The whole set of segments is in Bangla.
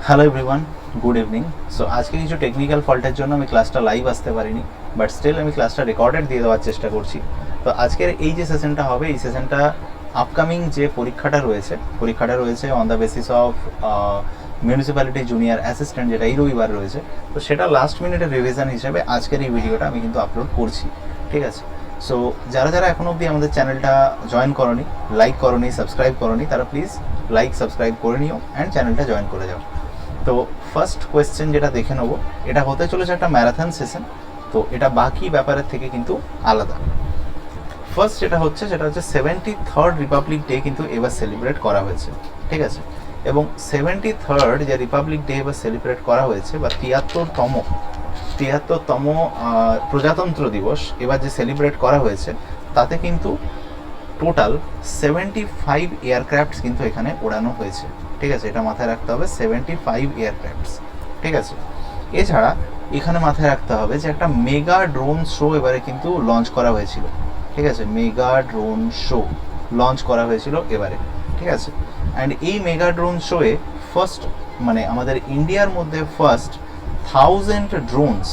Hello everyone, good evening. So আজকে কিছু টেকনিক্যাল ফল্টের জন্য আমি ক্লাসটা লাইভ আসতে পারিনি, বাট স্টিল আমি ক্লাসটা রেকর্ডেড দিয়ে দেওয়ার চেষ্টা করছি। তো আজকের এই যে সেশনটা হবে, এই সেশনটা আপকামিং যে পরীক্ষাটা রয়েছে on the basis of municipality junior assistant, যেটা এই রবিবার রয়েছে। তো সেটা লাস্ট মিনিটের রিভিশন হিসেবে আজকের এই ভিডিওটা আমি কিন্তু আপলোড করছি, ঠিক আছে? সো যারা যারা এখনও অবধি আমাদের চ্যানেলটা জয়েন করনি, লাইক করনি, সাবস্ক্রাইব করনি, তারা প্লিজ লাইক সাবস্ক্রাইব করে নিও অ্যান্ড চ্যানেলটা জয়েন করে যাও। তো ফার্স্ট কোয়েশ্চেন যেটা দেখে নেবো, এটা হতে চলেছে একটা ম্যারাথন সেশন। তো এটা বাকি ব্যাপারের থেকে কিন্তু আলাদা। ফার্স্ট যেটা হচ্ছে সেটা হচ্ছে 73rd রিপাবলিক ডে কিন্তু এবার সেলিব্রেট করা হয়েছে, ঠিক আছে? এবং 73rd যে রিপাবলিক ডে এবার সেলিব্রেট করা হয়েছে, বা 73তম প্রজাতন্ত্র দিবস এবার যে সেলিব্রেট করা হয়েছে, তাতে কিন্তু টোটাল 75 এয়ারক্রাফটস কিন্তু এখানে ওড়ানো হয়েছে, ঠিক আছে? এটা মাথায় রাখতে হবে, 75 এয়ারক্রাফটস, ঠিক আছে? এছাড়া এখানে মাথায় রাখতে হবে যে একটা মেগা ড্রোন শো এবারে কিন্তু লঞ্চ করা হয়েছিল, ঠিক আছে? মেগা ড্রোন শো লঞ্চ করা হয়েছিল এবারে, ঠিক আছে? অ্যান্ড এই মেগা ড্রোন শোয়ে ফার্স্ট, মানে আমাদের ইন্ডিয়ার মধ্যে ফার্স্ট 1000 ড্রোনস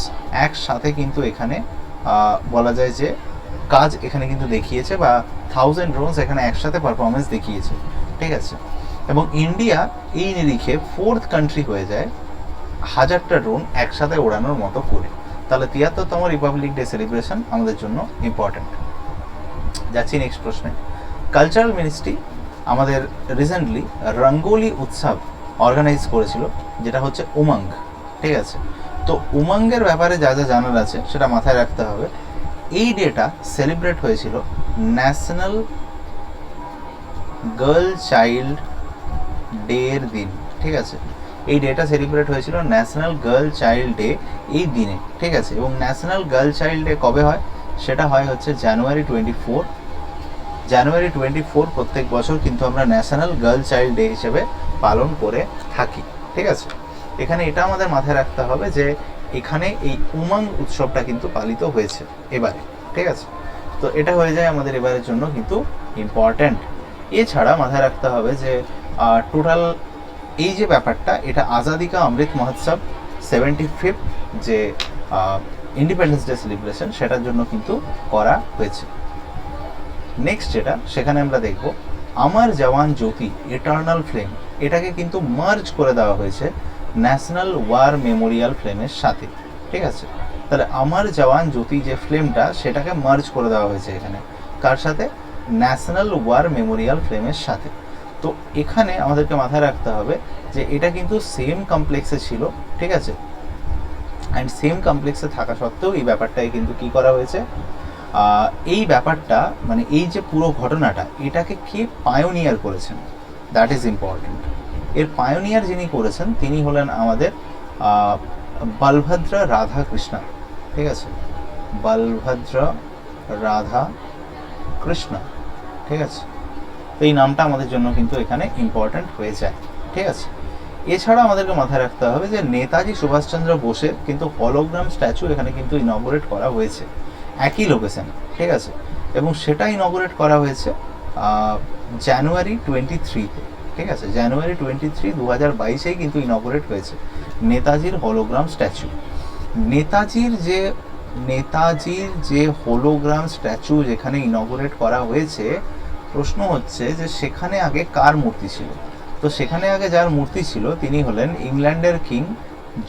একসাথে কিন্তু এখানে বলা যায় যে কাজ এখানে কিন্তু দেখিয়েছে, বা 1000 ড্রোনস এখানে একসাথে পারফরমেন্স দেখিয়েছে, ঠিক আছে? এবং ইন্ডিয়া এই নিরিখে 4th কান্ট্রি হয়ে যায় 1000টা ড্রোন একসাথে ওড়ানোর মতো করে। তাহলে 73তম রিপাবলিক ডে সেলিব্রেশন আমাদের জন্য ইম্পর্ট্যান্ট। যাচ্ছি নেক্সট প্রশ্নে। কালচারাল মিনিস্ট্রি আমাদের রিসেন্টলি রঙ্গোলি উৎসব অর্গানাইজ করেছিল, যেটা হচ্ছে উমঙ্গ, ঠিক আছে? তো উমঙ্গের ব্যাপারে যা যা জানার আছে সেটা মাথায় রাখতে হবে। এই ডেটা সেলিব্রেট হয়েছিল ন্যাশনাল গার্ল চাইল্ড ডের দিন, ঠিক আছে? এই ডেটা সেলিব্রেট হয়েছিল ন্যাশনাল গার্ল চাইল্ড ডে এই দিনে, ঠিক আছে? এবং ন্যাশনাল গার্ল চাইল্ড ডে কবে হয়? সেটা হয় হচ্ছে জানুয়ারি 24 প্রত্যেক বছর কিন্তু আমরা ন্যাশনাল গার্ল চাইল্ড ডে হিসেবে পালন করে থাকি, ঠিক আছে? এখানে এটা আমাদের মাথায় রাখতে হবে যে এখানে এই উমঙ্গ উৎসবটা কিন্তু পালিত হয়েছে এবারে, ঠিক আছে? তো এটা হয়ে যায় আমাদের এবারের জন্য কিন্তু ইম্পর্ট্যান্ট। এছাড়া মাথায় রাখতে হবে যে টোটাল এই যে ব্যাপারটা, এটা আজাদি কা অমৃত মহোৎসব 75th যে ইন্ডিপেন্ডেন্স ডে সেলিব্রেশন, সেটার জন্য কিন্তু করা হয়েছে। নেক্সট যেটা, সেখানে আমরা দেখব আমার জওয়ান জ্যোতি ইটার্নাল ফ্লেম, এটাকে কিন্তু মার্জ করে দেওয়া হয়েছে ন্যাশনাল ওয়ার মেমোরিয়াল ফ্লেমের সাথে, ঠিক আছে? তাহলে আমার জওয়ান জ্যোতি যে ফ্লেমটা, সেটাকে মার্জ করে দেওয়া হয়েছে এখানে কার সাথে? ন্যাশনাল ওয়ার মেমোরিয়াল ফ্লেমের সাথে। তো এখানে আমাদেরকে মাথায় রাখতে হবে যে এটা কিন্তু সেম কমপ্লেক্সে ছিল, ঠিক আছে? অ্যান্ড সেম কমপ্লেক্সে থাকা সত্ত্বেও এই ব্যাপারটাই কিন্তু কি করা হয়েছে, এই ব্যাপারটা, মানে এই যে পুরো ঘটনাটা, এটাকে কে পায়োনিয়ার করেছেন, দ্যাট ইজ ইম্পর্টেন্ট। এর পায়োনিয়ার যিনি করেছেন তিনি হলেন আমাদের বলভদ্র রাধা কৃষ্ণ, ঠিক আছে? বলভদ্র রাধা কৃষ্ণ, ঠিক আছে? তো এই নামটা আমাদের জন্য কিন্তু এখানে ইম্পর্ট্যান্ট হয়ে যায়, ঠিক আছে? এছাড়া আমাদেরকে মাথায় রাখতে হবে যে নেতাজি সুভাষচন্দ্র বোসের কিন্তু হলোগ্রাম স্ট্যাচু এখানে কিন্তু ইনগরেট করা হয়েছে একই লোকেশন, ঠিক আছে? এবং সেটা ইনগরেট করা হয়েছে জানুয়ারি 23-তে, ঠিক আছে? জানুয়ারি 23, 2022-এই কিন্তু ইনগরেট হয়েছে নেতাজির হলোগ্রাম স্ট্যাচু। নেতাজির যে হলোগ্রাম স্ট্যাচু যেখানে ইনগরেট করা হয়েছে, প্রশ্ন হচ্ছে যে সেখানে আগে কার মূর্তি ছিল? তো সেখানে আগে যার মূর্তি ছিল তিনি হলেন ইংল্যান্ডের কিং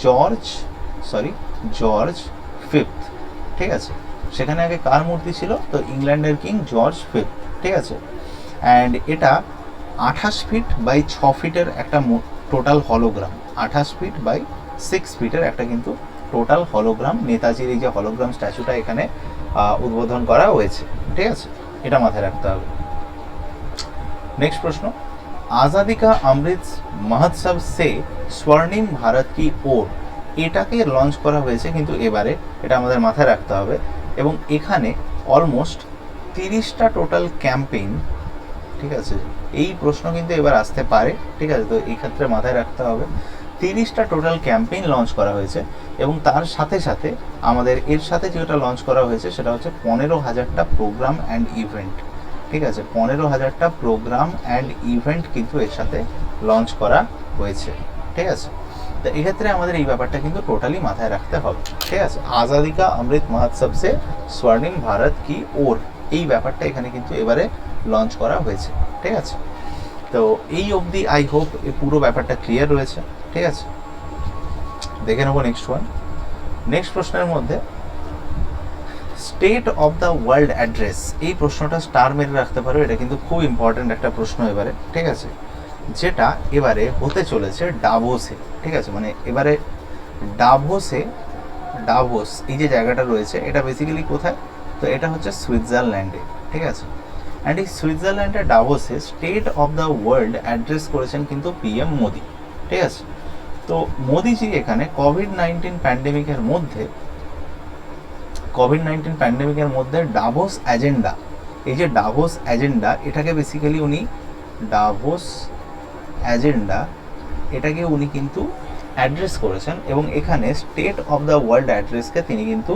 জর্জ 5th, ঠিক আছে? সেখানে আগে কার মূর্তি ছিল? তো ইংল্যান্ডের কিং জর্জ 5th, ঠিক আছে? অ্যান্ড এটা 28 ফিট বাই 6 ফিটের একটা টোটাল হলোগ্রাম, 28 ফিট বাই 6 ফিটের একটা কিন্তু টোটাল হলোগ্রাম, নেতাজির এই যে হলোগ্রাম স্ট্যাচুটা এখানে উদ্বোধন করা হয়েছে, ঠিক আছে? এটা মাথায় রাখতে হবে। নেক্সট প্রশ্ন, আজাদি কা অমৃত মহোৎসব সে স্বর্ণিম ভারত কি ওর, এটাকে লঞ্চ করা হয়েছে কিন্তু এবারে, এটা আমাদের মাথায় রাখতে হবে। এবং এখানে অলমোস্ট 30টা টোটাল ক্যাম্পেইন, ঠিক আছে? এই প্রশ্ন কিন্তু এবার আসতে পারে, ঠিক আছে? তো এই ক্ষেত্রে মাথায় রাখতে হবে 30টা টোটাল ক্যাম্পেইন লঞ্চ করা হয়েছে। এবং তার সাথে সাথে আমাদের এর সাথে যেটা লঞ্চ করা হয়েছে সেটা হচ্ছে 15,000টা প্রোগ্রাম অ্যান্ড ইভেন্ট, ঠিক আছে? 15,000টা প্রোগ্রাম অ্যান্ড ইভেন্ট কিন্তু এর সাথে লঞ্চ করা হয়েছে, ঠিক আছে? তো এক্ষেত্রে আমাদের এই ব্যাপারটা কিন্তু টোটালি মাথায় রাখতে হবে, ঠিক আছে। আজাদি কা অমৃত মহোৎসব সে স্বর্ণিম ভারত কি ওর, এই ব্যাপারটা এখানে কিন্তু এবারে লঞ্চ করা হয়েছে, ঠিক আছে। তো এই অবধি আই হোপ এই পুরো ব্যাপারটা ক্লিয়ার রয়েছে, ঠিক আছে। দেখে নেবো নেক্সট ওয়ান। নেক্সট প্রশ্নের মধ্যে state of the world address, এই প্রশ্নটা স্টার মেরে রাখতে পারো, এটা কিন্তু খুব ইম্পর্টেন্ট একটা প্রশ্ন এবারে, ঠিক আছে, যেটা এবারে হতে চলেছে ডাভোসে, ঠিক আছে। মানে এবারে ডাভোসে, ডাভোস এই যে জায়গাটা রয়েছে এটা বেসিক্যালি কোথায়, তো এটা হচ্ছে সুইজারল্যান্ডে, ঠিক আছে। অ্যান্ড এই সুইজারল্যান্ডের ডাভোসে state of the world address করেছেন কিন্তু পিএম মোদি, ঠিক আছে। তো মোদিজি এখানে কোভিড-19 প্যান্ডেমিকের মধ্যে ডাভোস এজেন্ডা, এই যে ডাভোস এজেন্ডা এটাকে বেসিক্যালি উনি ডাভোস এজেন্ডা এটাকে উনি কিন্তু অ্যাড্রেস করেছেন, এবং এখানে স্টেট অফ দ্য ওয়ার্ল্ড অ্যাড্রেসকে তিনি কিন্তু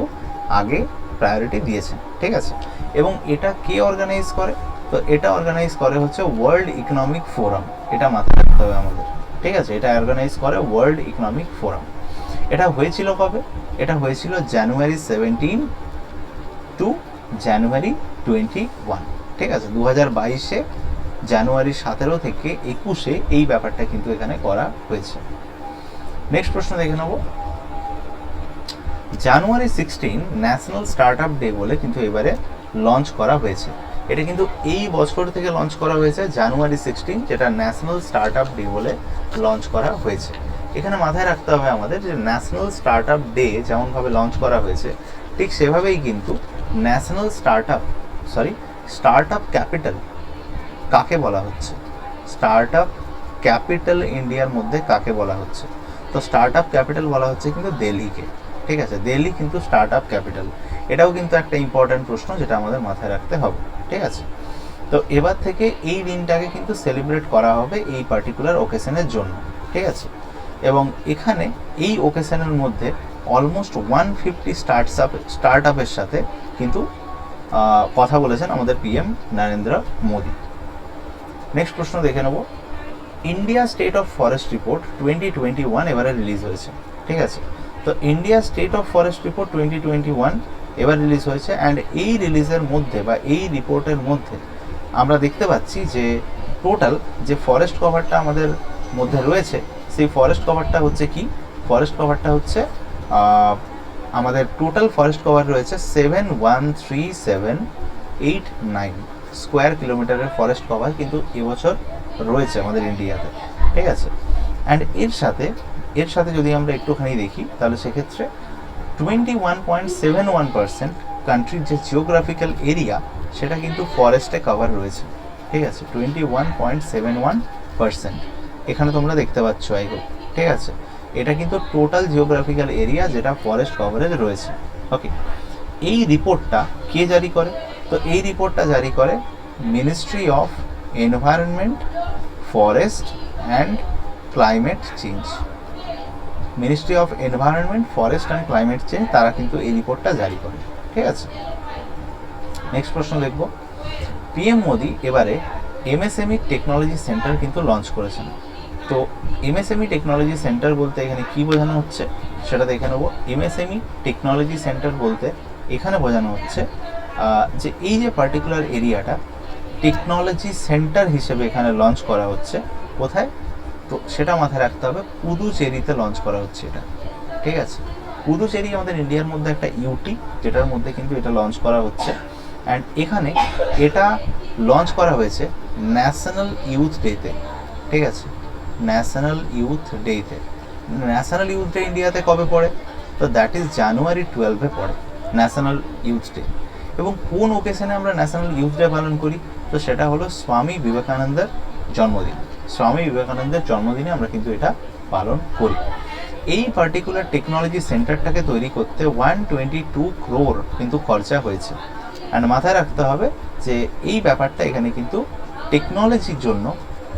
আগে প্রায়োরিটি দিয়েছেন, ঠিক আছে। এবং এটা কে অর্গানাইজ করে, তো এটা অর্গানাইজ করে হচ্ছে ওয়ার্ল্ড ইকোনমিক ফোরাম, এটা মাথায় রাখতে হবে আমাদের, ঠিক আছে। এটা অর্গানাইজ করে ওয়ার্ল্ড ইকোনমিক ফোরাম। এটা হয়েছিল কবে, এটা হয়েছিল জানুয়ারি 17 টু জানুয়ারি 21, ঠিক আছে। 2022-এ জানুয়ারি 17 থেকে 21-এ এই ব্যাপারটা কিন্তু এখানে করা হয়েছে। নেক্সট প্রশ্ন দেখে নেব। জানুয়ারি 16 ন্যাশনাল স্টার্ট আপ ডে বলে কিন্তু এবারে লঞ্চ করা হয়েছে। এটা কিন্তু এই বছর থেকে লঞ্চ করা হয়েছে জানুয়ারি 16, যেটা ন্যাশনাল স্টার্ট আপ ডে বলে লঞ্চ করা হয়েছে। এখানে মাথায় রাখতে হবে আমাদের যে ন্যাশনাল স্টার্ট আপ ডে যেমনভাবে লঞ্চ করা হয়েছে ঠিক সেভাবেই কিন্তু ন্যাশনাল স্টার্ট আপ ক্যাপিটাল কাকে বলা হচ্ছে, স্টার্ট আপ ক্যাপিটাল ইন্ডিয়ার মধ্যে কাকে বলা হচ্ছে, তো স্টার্ট আপ ক্যাপিটাল বলা হচ্ছে কিন্তু দিল্লিকে, ঠিক আছে। দিল্লি কিন্তু স্টার্ট আপ ক্যাপিটাল, এটাও কিন্তু একটা ইম্পর্ট্যান্ট প্রশ্ন যেটা আমাদের মাথায় রাখতে হবে, ঠিক আছে। তো এবার থেকে এই দিনটাকে কিন্তু সেলিব্রেট করা হবে এই পার্টিকুলার ওকেশনের জন্য, ঠিক আছে। এবং এখানে এই ওকেশনের মধ্যে অলমোস্ট 150 স্টার্ট আপের সাথে কিন্তু কথা বলেছেন আমাদের পিএম নরেন্দ্র মোদী। নেক্সট প্রশ্ন দেখে নেব। India state of forest report 2021 এবারে রিলিজ হয়েছে, ঠিক আছে। তো India state of forest report 2021 এবার রিলিজ হয়েছে। অ্যান্ড এই রিলিজের মধ্যে বা এই রিপোর্টের মধ্যে আমরা দেখতে পাচ্ছি যে টোটাল যে ফরেস্ট কভারটা আমাদের মধ্যে রয়েছে সেই ফরেস্ট কভারটা হচ্ছে কি, ফরেস্ট কভারটা হচ্ছে আমাদের টোটাল ফরেস্ট কভার রয়েছে 713,789 স্কোয়ার কিলোমিটারের ফরেস্ট কভার কিন্তু এবছর রয়েছে আমাদের ইন্ডিয়াতে, ঠিক আছে। অ্যান্ড এর সাথে যদি আমরা একটুখানি দেখি তাহলে সেক্ষেত্রে 21.71% কান্ট্রির যে জিওগ্রাফিক্যাল এরিয়া সেটা কিন্তু ফরেস্টে কভার রয়েছে, ঠিক আছে। 21.71% এখানে তোমরা দেখতে পাচ্ছ আইগো, ঠিক আছে। এটা কিন্তু টোটাল জিওগ্রাফিক্যাল এরিয়া যেটা ফরেস্ট কভারেজ রয়েছে, ওকে। এই রিপোর্টটা কে জারি করে, তো এই রিপোর্টটা জারি করে ministry of environment, forest and climate change. Ministry of environment, forest and climate change তারা কিন্তু এই রিপোর্টটা জারি করে, ঠিক আছে। নেক্সট প্রশ্ন দেখব। পিএম মোদি এবারে এমএসএমই টেকনোলজি সেন্টার কিন্তু লঞ্চ করেছেন। তো এমএসএমই টেকনোলজি সেন্টার বলতে এখানে কি বোঝানো হচ্ছে সেটা দেখে নেব। এমএসএমই টেকনোলজি সেন্টার বলতে এখানে বোঝানো হচ্ছে যে এই যে পার্টিকুলার এরিয়াটা টেকনোলজি সেন্টার হিসেবে এখানে লঞ্চ করা হচ্ছে, কোথায়, তো সেটা মাথায় রাখতে হবে পুদুচেরিতে লঞ্চ করা হচ্ছে এটা, ঠিক আছে। পুদুচেরি আমাদের ইন্ডিয়ার মধ্যে একটা ইউটি, যেটার মধ্যে কিন্তু এটা লঞ্চ করা হচ্ছে। অ্যান্ড এখানে এটা লঞ্চ করা হয়েছে ন্যাশনাল ইউথ ডেতে, ঠিক আছে। ন্যাশনাল ইউথ ডেতে, ন্যাশনাল ইউথ ডে ইন্ডিয়াতে কবে পড়ে, তো দ্যাট ইজ জানুয়ারি 12-এ পড়ে ন্যাশনাল ইউথ ডে। এবং কোন ওকেশনে আমরা ন্যাশনাল ইউথ ডে পালন করি, তো সেটা হলো স্বামী বিবেকানন্দের জন্মদিন। স্বামী বিবেকানন্দের জন্মদিনে আমরা কিন্তু এটা পালন করি। এই পার্টিকুলার টেকনোলজি সেন্টারটাকে তৈরি করতে 122 crore কিন্তু খরচা হয়েছে। অ্যান্ড মাথায় রাখতে হবে যে এই ব্যাপারটা এখানে কিন্তু টেকনোলজির জন্য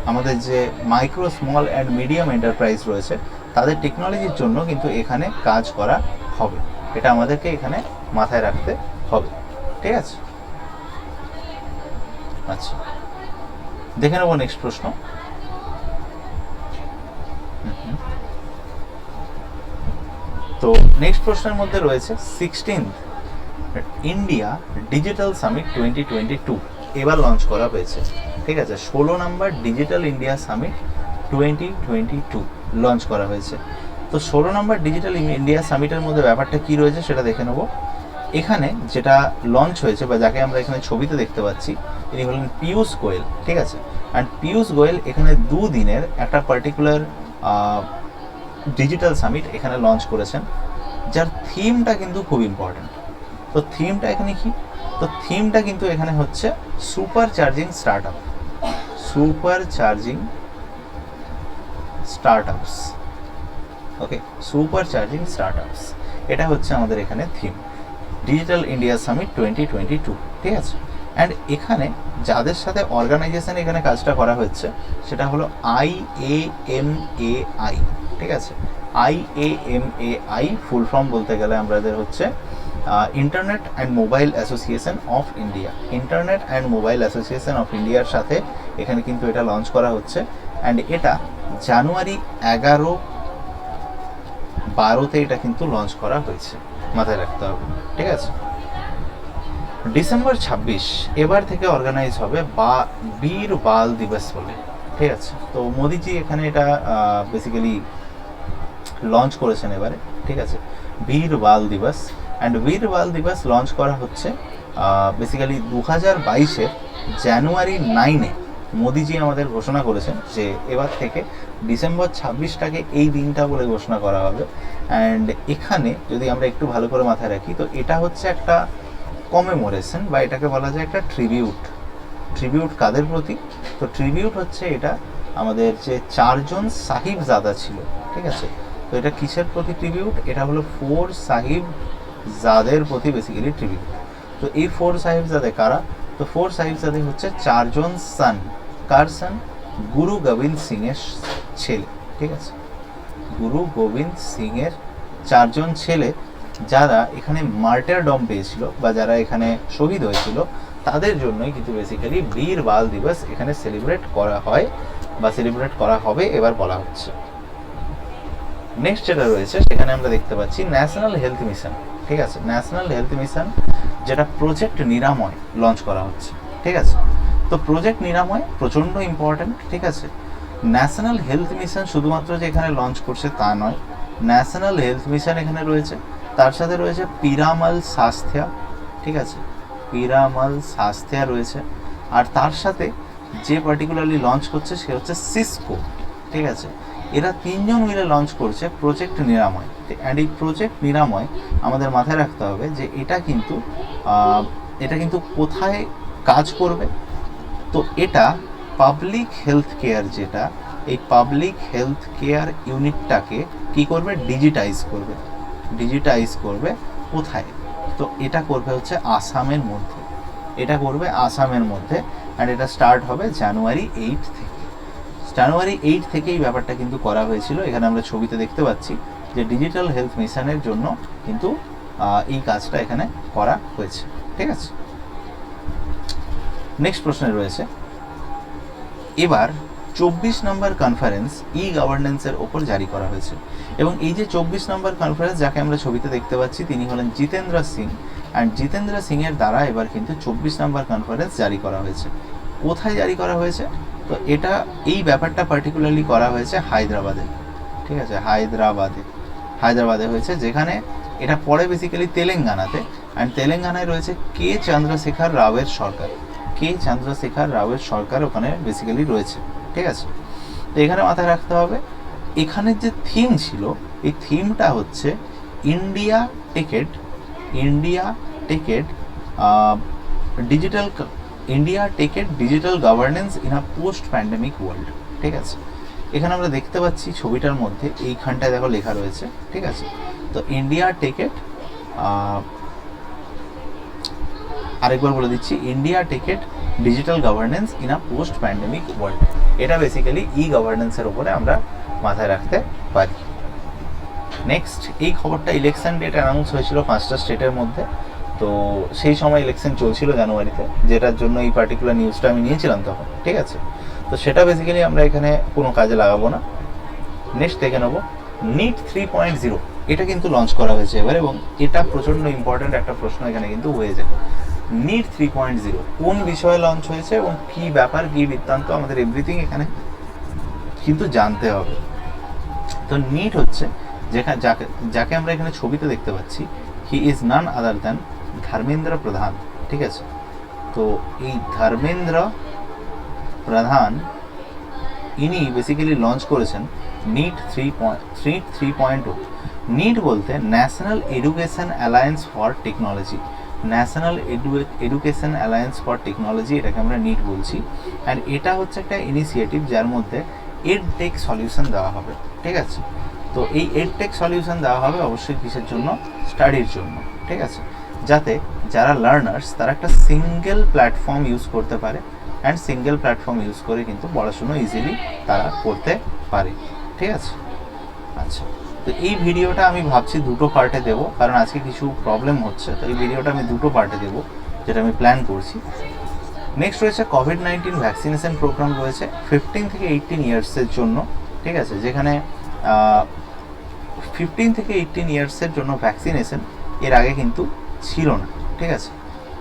আমাদের যে micro, small and medium enterprise রয়েছে তাদের টেকনোলজির জন্য কিন্তু এখানে কাজ করা হবে, এটা আমাদেরকে এখানে মাথায় রাখতে হবে, ঠিক আছে। আচ্ছা, দেখে নেব নেক্সট প্রশ্ন। তো নেক্সট প্রশ্নের মধ্যে রয়েছে 16th ইন্ডিয়া ডিজিটাল সামিট 2022 এবার লঞ্চ করা হয়েছে, ঠিক আছে। 16 নম্বর ডিজিটাল ইন্ডিয়া সামিট 2022 লঞ্চ করা হয়েছে। তো 16 নম্বর ডিজিটাল ইন্ডিয়া সামিটের মধ্যে ব্যাপারটা কি রয়েছে সেটা দেখে নেব। এখানে যেটা লঞ্চ হয়েছে বা যাকে আমরা এখানে ছবিতে দেখতে পাচ্ছি, ইনি হলেন পীযূষ গোয়েল, ঠিক আছে। অ্যান্ড পীযূষ গোয়েল এখানে 2 দিনের একটা পার্টিকুলার ডিজিটাল সামিট এখানে লঞ্চ করেছেন, যার থিমটা কিন্তু খুব ইম্পর্ট্যান্ট। তো থিমটা এখানে কি? তো থিমটা কিন্তু এখানে হচ্ছে super charging startup, super charging startups, okay, super charging startups, এটা হচ্ছে আমাদের এখানে থিম ডিজিটাল ইন্ডিয়া সামিট 2022, ঠিক আছে। অ্যান্ড এখানে যাদের সাথে অর্গানাইজেশন এখানে কাজটা করা হচ্ছে সেটা হলো IAMAI, ঠিক আছে। IAMAI ফুল ফর্ম বলতে গেলে আমাদের হচ্ছে internet and mobile association of India, internet and mobile association of ইন্ডিয়ার সাথে এখানে কিন্তু এটা লঞ্চ করা হচ্ছে। অ্যান্ড এটা জানুয়ারি 11-12তে এটা কিন্তু লঞ্চ করা হয়েছে, মাথায় রাখতে হবে, ঠিক আছে। ডিসেম্বর 26 এবার থেকে অর্গানাইজ হবে বীর বাল দিবস বলে, ঠিক আছে। তো মোদিজি এখানে এটা বেসিক্যালি লঞ্চ করেছেন এবারে, ঠিক আছে, বীর বাল দিবস। অ্যান্ড বীর বাল দিবস লঞ্চ করা হচ্ছে বেসিক্যালি 2022-এর জানুয়ারি 9-এ মোদিজি আমাদের ঘোষণা করেছেন যে এবার থেকে ডিসেম্বর 26টাকে এই দিনটা বলে ঘোষণা করা হবে। অ্যান্ড এখানে যদি আমরা একটু ভালো করে মাথায় রাখি, তো এটা হচ্ছে একটা কমেমোরেশন বা এটাকে বলা যায় একটা ট্রিবিউট। ট্রিবিউট কাদের প্রতি? তো ট্রিবিউট হচ্ছে এটা আমাদের যে 4 জন সাহিবজাদা ছিল, ঠিক আছে। তো এটা কিসের প্রতি ট্রিবিউট? এটা হলো 4 সাহিবজাদের প্রতি বেসিক্যালি ট্রিবিউট। তো এই 4 সাহিবজাদে কারা? তো 4 সাহিবজাদে হচ্ছে 4 জন সান। কার সান? গুরু গোবিন্দ সিং এর ছেলে, ঠিক আছে। গুরু গোবিন্দ সিং এর 4 জন ছেলে যারা এখানে মার্টারডম পেয়েছিল বা যারা এখানে শহীদ হয়েছিল, তাদের জন্যই কিন্তু বেসিক্যালি বীর বাল দিবস এখানে সেলিব্রেট করা হয় বা সেলিব্রেট করা হবে এবার বলা হচ্ছে। নেক্সট যেটা রয়েছে সেখানে আমরা দেখতে পাচ্ছি ন্যাশনাল হেলথ মিশন, ঠিক আছে। ন্যাশনাল হেলথ মিশন যেটা প্রজেক্ট নিরাময় লঞ্চ করা হচ্ছে, ঠিক আছে। তো প্রজেক্ট নিরাময় প্রচণ্ড ইম্পর্ট্যান্ট, ঠিক আছে। ন্যাশনাল হেলথ মিশন শুধুমাত্র যে এখানে লঞ্চ করছে তা নয়, ন্যাশনাল হেলথ মিশন এখানে রয়েছে, তার সাথে রয়েছে পিরামাল স্বাস্থ্য, ঠিক আছে, পিরামাল স্বাস্থ্য রয়েছে। আর তার সাথে যে পার্টিকুলারলি লঞ্চ করছে সে হচ্ছে সিসকো, ঠিক আছে। এরা 3 জন মিলে লঞ্চ করছে প্রজেক্ট নিরাময়। অ্যান্ড এই প্রজেক্ট নিরাময় আমাদের মাথায় রাখতে হবে যে এটা কিন্তু কোথায় কাজ করবে? তো এটা পাবলিক হেলথ কেয়ার, যেটা এই পাবলিক হেলথ কেয়ার ইউনিটটাকে কি করবে? ডিজিটাইজ করবে। ডিজিটাইজ করবে কোথায়? তো এটা করবে হচ্ছে আসামের মধ্যে, এটা করবে আসামের মধ্যে। অ্যান্ড এটা স্টার্ট হবে জানুয়ারি 8 থেকে। জানুয়ারি 8 থেকে এই ব্যাপারটা কিন্তু করা হয়েছিল। এখানে আমরা ছবিতে দেখতে পাচ্ছি যে ডিজিটাল হেলথ মিশনের জন্য কিন্তু এই কাজটা এখানে করা হয়েছে, ঠিক আছে। নেক্সট প্রশ্নে রয়েছে এবার 24 নম্বর কনফারেন্স ই গভর্নেন্সের ওপর জারি করা হয়েছে। এবং এই যে 24 নম্বর কনফারেন্স যাকে আমরা ছবিতে দেখতে পাচ্ছি তিনি হলেন জিতেন্দ্র সিং। অ্যান্ড জিতেন্দ্র সিংয়ের দ্বারা এবার কিন্তু 24 নম্বর কনফারেন্স জারি করা হয়েছে। কোথায় জারি করা হয়েছে? তো এটা এই ব্যাপারটা পার্টিকুলারলি করা হয়েছে হায়দ্রাবাদে, ঠিক আছে। হায়দ্রাবাদে হয়েছে, যেখানে এটা পড়ে বেসিক্যালি তেলেঙ্গানাতে। অ্যান্ড তেলেঙ্গানায় রয়েছে কে চন্দ্রশেখর রাওয়ের সরকার, কে চন্দ্রশেখর রাওয়ের সরকার ওখানে বেসিক্যালি রয়েছে, ঠিক আছে। তো এখানে মাথায় রাখতে হবে এখানের যে থিম ছিল, এই থিমটা হচ্ছে India techade digital governance in a post pandemic world, ঠিক আছে। এখানে আমরা দেখতে পাচ্ছি ছবিটার মধ্যে এইখানটায় দেখো লেখা রয়েছে, ঠিক আছে। তো ইন্ডিয়া টেকেড, আরেকবার বলে দিচ্ছি, India techade digital governance in a post pandemic world. এটা বেসিক্যালি ই গভর্নেন্সের উপরে আমরা মাথায় রাখতে পারি। নেক্সট, এই খবরটা ইলেকশন ডেট অ্যানাউন্স হয়েছিল 5টা স্টেটের মধ্যে। তো সেই সময় ইলেকশন চলছিল জানুয়ারিতে, যেটার জন্য এই পার্টিকুলার নিউজটা আমি নিয়েছিলাম তখন, ঠিক আছে। তো সেটা বেসিক্যালি আমরা এখানে কোনো কাজে লাগাবো না। নেক্সট দেখে নেবো নিট 3.0 এটা কিন্তু লঞ্চ করা হয়েছে এবার, এবং এটা প্রচণ্ড ইম্পর্ট্যান্ট একটা প্রশ্ন এখানে কিন্তু হয়ে যায়। নিট 3.0 কোন বিষয়ে লঞ্চ হয়েছে এবং কী ব্যাপার, কী বৃত্তান্ত, আমাদের এভরিথিং এখানে কিন্তু জানতে হবে। তো নিট হচ্ছে যাকে আমরা এখানে ছবিতে দেখতে পাচ্ছি, he is none other than Dharmendra প্রধান, ঠিক আছে। তো এই ধর্মেন্দ্র প্রধান ইনি বেসিক্যালি লঞ্চ করেছেন নিট 3.0। নিট বলতে national education alliance for technology, national education alliance for technology, এটাকে আমরা নিট বলছি। অ্যান্ড এটা হচ্ছে একটা ইনিশিয়েটিভ যার মধ্যে এডটেক সলিউশন দেওয়া হবে, ঠিক আছে। তো এই এডটেক সলিউশন দেওয়া হবে অবশ্যই কিসের জন্য, স্টাডির জন্য, ঠিক আছে, যাতে যারা লার্নার্স তারা একটা সিঙ্গেল প্ল্যাটফর্ম ইউজ করতে পারে, অ্যান্ড সিঙ্গেল প্ল্যাটফর্ম ইউজ করে কিন্তু পড়াশুনো ইজিলি তারা করতে পারে, ঠিক আছে। আচ্ছা, তো এই ভিডিওটা আমি ভাবছি দুটো পার্টে দেবো, কারণ আজকে কিছু প্রবলেম হচ্ছে, তো এই ভিডিওটা আমি দুটো পার্টে দেবো, যেটা আমি প্ল্যান করছি। নেক্সট রয়েছে কোভিড-19 ভ্যাকসিনেশন প্রোগ্রাম রয়েছে 15 থেকে 18 ইয়ার্সের জন্য, ঠিক আছে, যেখানে 15 থেকে 18 ইয়ার্সের জন্য ভ্যাকসিনেশন এর আগে কিন্তু ছিল না, ঠিক আছে।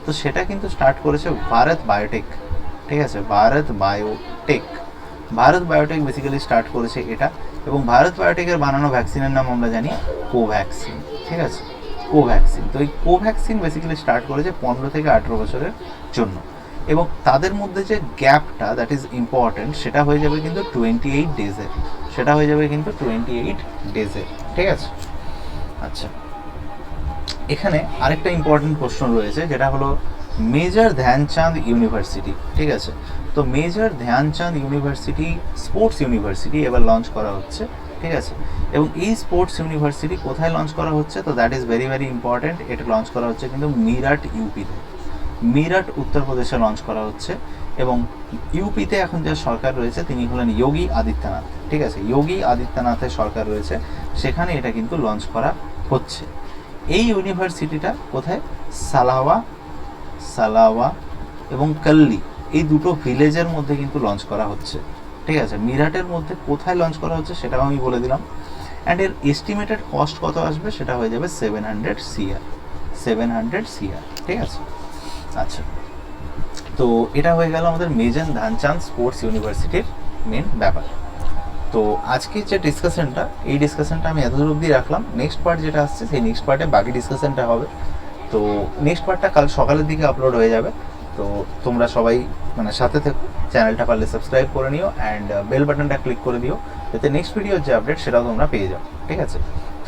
তো সেটা কিন্তু স্টার্ট করেছে ভারত বায়োটেক, ঠিক আছে, ভারত বায়োটেক বেসিক্যালি স্টার্ট করেছে এটা, এবং ভারত বায়োটেকের বানানো ভ্যাকসিনের নাম আমরা জানি কোভ্যাক্সিন, ঠিক আছে, কোভ্যাক্সিন। তো এই কোভ্যাক্সিন বেসিক্যালি স্টার্ট করেছে 15 থেকে 18 বছরের জন্য, এবং তাদের মধ্যে যে গ্যাপটা দ্যাট ইজ ইম্পর্টেন্ট, সেটা হয়ে যাবে কিন্তু 28 ডেজের, সেটা হয়ে যাবে কিন্তু 28 ডেজের, ঠিক আছে। আচ্ছা, এখানে আরেকটা ইম্পর্টেন্ট প্রশ্ন রয়েছে, যেটা হলো মেজর ধ্যানচাঁদ ইউনিভার্সিটি, ঠিক আছে। তো major Dhyan Chand university sports university এবার লঞ্চ করা হচ্ছে, ঠিক আছে। এবং এই স্পোর্টস ইউনিভার্সিটি কোথায় লঞ্চ করা হচ্ছে, তো that is very very important. এটা লঞ্চ করা হচ্ছে কিন্তু মিরাট ইউপিতে, মিরাট উত্তরপ্রদেশে লঞ্চ করা হচ্ছে। এবং ইউপিতে এখন যে সরকার রয়েছে তিনি হলেন যোগী আদিত্যনাথ, ঠিক আছে, যোগী আদিত্যনাথের সরকার রয়েছে, সেখানে এটা কিন্তু লঞ্চ করা হচ্ছে। এই ইউনিভার্সিটিটা কোথায়, সালাওয়া এবং কাল্লি, এই দুটো ভিলেজের মধ্যে কিন্তু লঞ্চ করা হচ্ছে, ঠিক আছে। মিরাটের মধ্যে কোথায় লঞ্চ করা হচ্ছে সেটাও আমি বলে দিলাম। অ্যান্ড এর এস্টিমেটেড কস্ট কত আসবে, সেটা হয়ে যাবে 700 CR, ঠিক আছে। আচ্ছা, তো এটা হয়ে গেল আমাদের মেজর ধ্যানচাঁদ স্পোর্টস ইউনিভার্সিটির মেন ব্যাপার। তো আজকে যে ডিসকাশনটা, এই ডিসকাশনটা আমি এতদূর অবধি রাখলাম। নেক্সট পার্ট যেটা আসছে, সেই নেক্সট পার্টে বাকি ডিসকাশনটা হবে। তো নেক্সট পার্টটা কাল সকালের দিকে আপলোড হয়ে যাবে। তো তোমরা সবাই মানে সাথে থেকো, চ্যানেলটা পারলে সাবস্ক্রাইব করে নিও, অ্যান্ড বেল বাটনটা ক্লিক করে দিও, যাতে নেক্সট ভিডিওর যে আপডেট সেটাও তোমরা পেয়ে যাও, ঠিক আছে।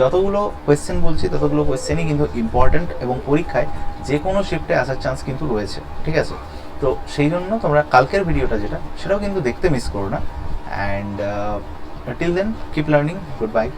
যতগুলো কোয়েশ্চেন বলছি ততগুলো কোয়েশ্চেনই কিন্তু ইম্পর্ট্যান্ট, এবং পরীক্ষায় যে কোনো শিফটে আসার চান্স কিন্তু রয়েছে, ঠিক আছে। তো সেই জন্য তোমরা কালকের ভিডিওটা যেটা, সেটাও কিন্তু দেখতে মিস করো না। And till then keep learning, good bye.